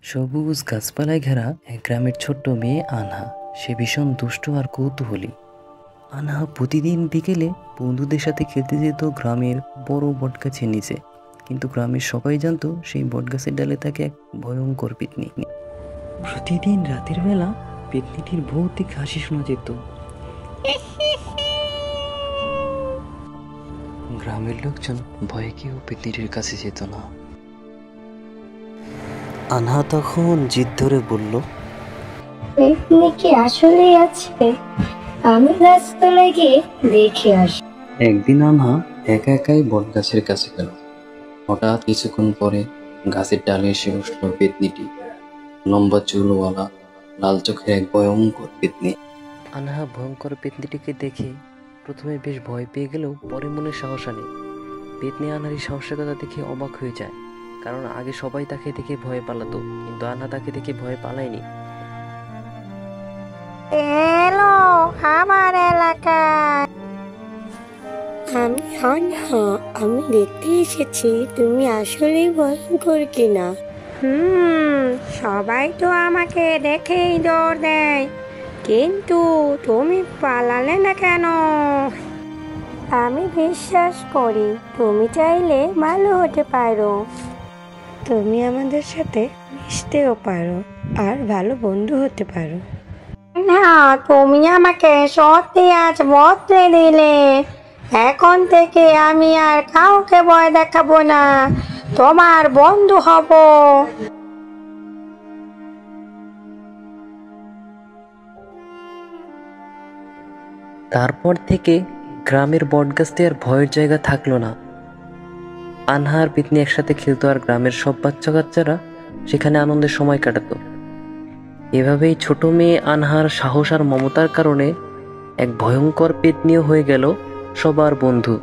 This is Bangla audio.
সবুজ গাছপালায় ঘেরা এক গ্রামের ছোট্ট মেয়ে আনহা। সে ভীষণ দুষ্ট আর কৌতূহলী। আনহা প্রতিদিন বিকেলে বন্ধুদের সাথে খেলতে যেত গ্রামের বড় বটগাছের নিচে। কিন্তু গ্রামের সবাই জানতো সেই বটগাছের ডালে থাকে এক ভয়ঙ্কর পেতনি। প্রতিদিন রাতের বেলা পেতনিটির ভৌতিক হাসি শোনা যেত। গ্রামের লোকজন ভয়ে কেউ পেতনিটির কাছে যেত না। আনহা তখন জিদ ধরে বলল, পেতনি কি আসলেই আছে? আমি গাছতলায় গিয়ে দেখে আসি। একদিন আনহা একা একাই বটগাছের কাছে গেল। হঠাৎ কিছুক্ষণ পরে গাছের ডালে এসে বসল পেতনিটি। লম্বা চুলওয়ালা, লাল চোখের এক ভয়ঙ্কর পেতনি। আনহা ভয়ঙ্কর পেতনিটিকে দেখে প্রথমে বেশ ভয় পেয়ে গেলেও পরে মনে সাহস আনে। পেতনি আনহার এই সাহসিকতা দেখে অবাক হয়ে যায়, কারণ আগে সবাই তাকে দেখে ভয় পালাতো, কিন্তু আনহা তাকে দেখে ভয় পালায়নি। এলো আমার এলাকায়। আমি আনহা, আমি দেখতে এসেছি তুমি আসলেই ভয়ঙ্কর কিনা। সবাই তো আমাকে দেখেই দৌড় দেয়, কিন্তু তুমি পালালে না কেন? আমি বিশ্বাস করি তুমি চাইলে ভালো হতে পারো। তুমি আমাদের সাথে মিশতেও পারো আর ভালো বন্ধু হতে পারো। না, তুমি আমাকে সত্যি আজ বদলে দিলে। এখন থেকে আমি আর কাউকে ভয় দেখাবো না, তোমার বন্ধু হব। তারপর থেকে গ্রামের বটগাছতে আর ভয়ের জায়গা থাকলো না। আনহা আর পেতনি একসাথে খেলতো, আর গ্রামের সব বাচ্চা কাচ্চারা সেখানে আনন্দের সময় কাটাতো। এভাবেই ছোট মেয়ে আনহার সাহস আর মমতার কারণে এক ভয়ঙ্কর পেতনিও হয়ে গেল সবার বন্ধু।